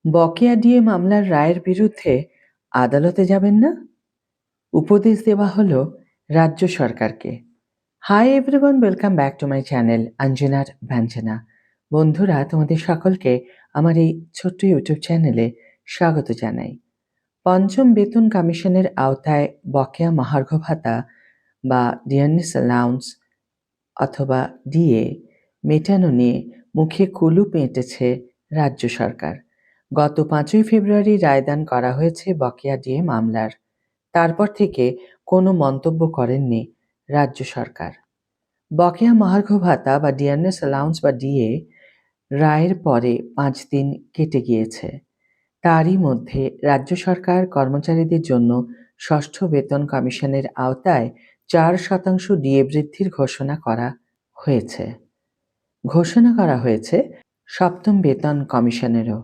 বকেয়া ডিএ মামলার রায়ের বিরুদ্ধে আদালতে যাবেন না? উপদেশ দেওয়া হলো রাজ্য সরকারকে। Hi everyone, welcome back to my channel অঞ্জনার ব্যঞ্জনা। বন্ধুরা, তোমাদের সকলকে আমার এই ছোট্ট ইউটিউব চ্যানেলে স্বাগত জানাই। পঞ্চম বেতন কমিশনের আওতায় বকেয়া মহার্ঘ ভাতা বা ডিয়ারনেস অ্যালাউন্স অথবা ডিএ মেটানো নিয়ে মুখে কুলুপ এঁটেছে রাজ্য সরকার। গত 5ই ফেব্রুয়ারি রায়দান করা হয়েছে বকেয়া ডিএ মামলার। তারপর থেকে কোনো মন্তব্য করেননি রাজ্য সরকার। বকেয়া মহার্ঘ ভাতা বা ডিয়ারনেস অ্যালাউন্স বা ডিএ রায়ের পরে 5 দিন কেটে গিয়েছে। তারই মধ্যে রাজ্য সরকার কর্মচারীদের জন্য ষষ্ঠ বেতন কমিশনের আওতায় 4% ডিএ বৃদ্ধির ঘোষণা করা হয়েছে সপ্তম বেতন কমিশনেরও।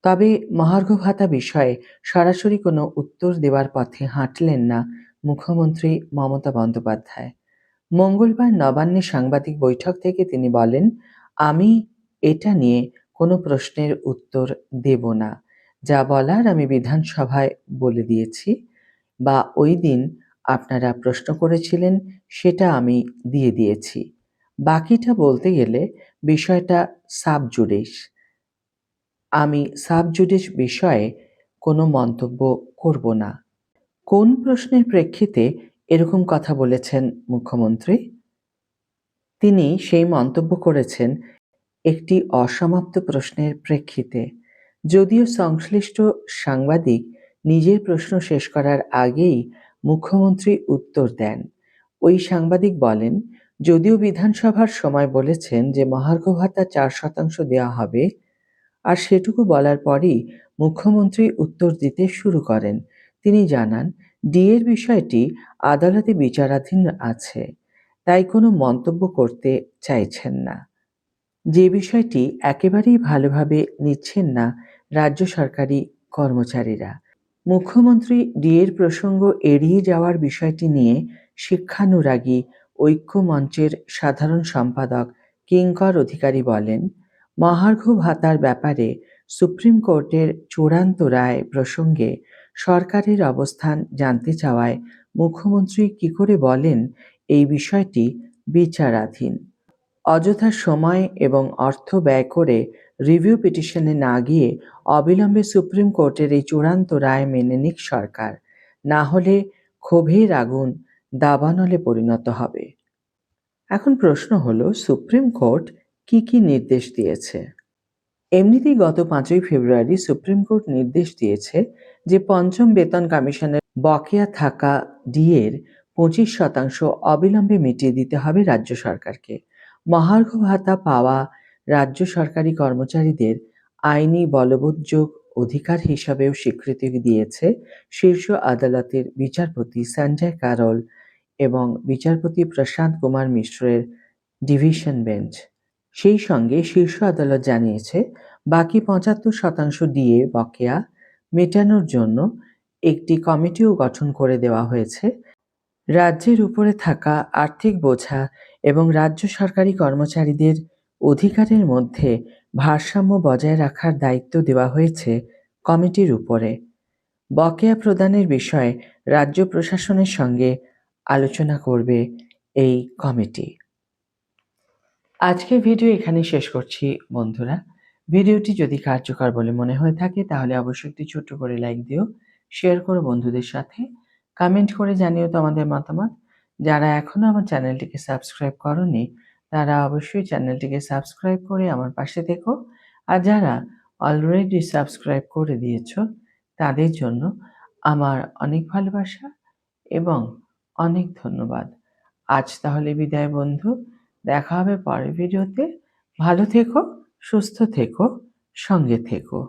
তবে মহার্ঘ ভাতা বিষয়ে সরাসরি কোনো উত্তর দেওয়ার পথে হাঁটলেন না মুখ্যমন্ত্রী মমতা বন্দ্যোপাধ্যায়। মঙ্গলবার নবান্নে সাংবাদিক বৈঠক থেকে তিনি বলেন, আমি এটা নিয়ে কোনো প্রশ্নের উত্তর দেব না। যা বলার আমি বিধানসভায় বলে দিয়েছি, বা ওই দিন আপনারা প্রশ্ন করেছিলেন সেটা আমি দিয়ে দিয়েছি। বাকিটা বলতে গেলে বিষয়টা সাব জুডিস। আমি সাব জুডিস বিষয়ে কোনো মন্তব্য করব না। কোন প্রশ্নের প্রেক্ষিতে এরকম কথা বলেছেন মুখ্যমন্ত্রী? তিনি সেই মন্তব্য করেছেন একটি অসমাপ্ত প্রশ্নের প্রেক্ষিতে। যদিও সংশ্লিষ্ট সাংবাদিক নিজের প্রশ্ন শেষ করার আগেই মুখ্যমন্ত্রী উত্তর দেন। ওই সাংবাদিক বলেন, যদিও বিধানসভার সময় বলেছেন যে মহার্ঘ ভাতা 4% দেওয়া হবে, আর সেটুকু বলার পরই মুখ্যমন্ত্রী উত্তর দিতে শুরু করেন। তিনি জানান, ডিএর বিষয়টি আদালতে বিচারাধীন আছে, তাই কোনো মন্তব্য করতে চাইছেন না। যে বিষয়টি একেবারেই ভালোভাবে নিচ্ছেন না রাজ্য সরকারি কর্মচারীরা। মুখ্যমন্ত্রী ডিএর প্রসঙ্গ এড়িয়ে যাওয়ার বিষয়টি নিয়ে শিক্ষানুরাগী ঐক্য মঞ্চের সাধারণ সম্পাদক কিঙ্কর অধিকারী বলেন, মহার্ঘ ভাতার ব্যাপারে সুপ্রিম কোর্টের চূড়ান্ত রায় প্রসঙ্গে সরকারের অবস্থান জানতে চাওয়ায় মুখ্যমন্ত্রী কি করে বলেন এই বিষয়টি বিচারাধীন। অযথা সময় এবং অর্থ ব্যয় করে রিভিউ পিটিশনে না গিয়ে অবিলম্বে সুপ্রিম কোর্টের এই চূড়ান্ত রায় মেনে নিক সরকার, না হলে ক্ষোভের আগুন দাবানলে পরিণত হবে। এখন প্রশ্ন হলো, সুপ্রিম কোর্ট কি নির্দেশ দিয়েছে? এমনিতেই গত 5ই ফেব্রুয়ারি সুপ্রিম কোর্ট নির্দেশ দিয়েছে যে পঞ্চম বেতন কমিশনের বকেয়া থাকা ডিএর 25% অবিলম্বে মিটিয়ে দিতে হবে রাজ্য সরকারকে। মহার্ঘ ভাতা পাওয়া রাজ্য সরকারি কর্মচারীদের আইনি বলবৎযোগ অধিকার হিসাবেও স্বীকৃতি দিয়েছে শীর্ষ আদালতের বিচারপতি সঞ্জয় কারোল এবং বিচারপতি প্রশান্ত কুমার মিশ্রের ডিভিশন বেঞ্চ। সেই সঙ্গে শীর্ষ আদালত জানিয়েছে, বাকি 75% ডিএ বকেয়া মেটানোর জন্য একটি কমিটিও গঠন করে দেওয়া হয়েছে। রাজ্যের উপরে থাকা আর্থিক বোঝা এবং রাজ্য সরকারি কর্মচারীদের অধিকারের মধ্যে ভারসাম্য বজায় রাখার দায়িত্ব দেওয়া হয়েছে কমিটির উপরে। বকেয়া প্রদানের বিষয়ে রাজ্য প্রশাসনের সঙ্গে আলোচনা করবে এই কমিটি। আজকের ভিডিও এখানে শেষ করছি বন্ধুরা। ভিডিওটি যদি কার্যকর বলে মনে হয়ে থাকে তাহলে অবশ্যই একটি ছোট্ট করে লাইক দিও, শেয়ার করো বন্ধুদের সাথে, কমেন্ট করে জানিও তোমাদের মতামত। যারা এখনো আমার চ্যানেলটিকে সাবস্ক্রাইব করোনি তারা অবশ্যই চ্যানেলটিকে সাবস্ক্রাইব করে আমার পাশে থেকো, আর যারা অলরেডি সাবস্ক্রাইব করে দিয়েছো তাদের জন্য আমার অনেক ভালোবাসা এবং অনেক ধন্যবাদ। আজ তাহলে বিদায় বন্ধু, দেখা হবে পরের ভিডিওতে। ভালো থেকো, সুস্থ থেকো, সঙ্গে থেকো।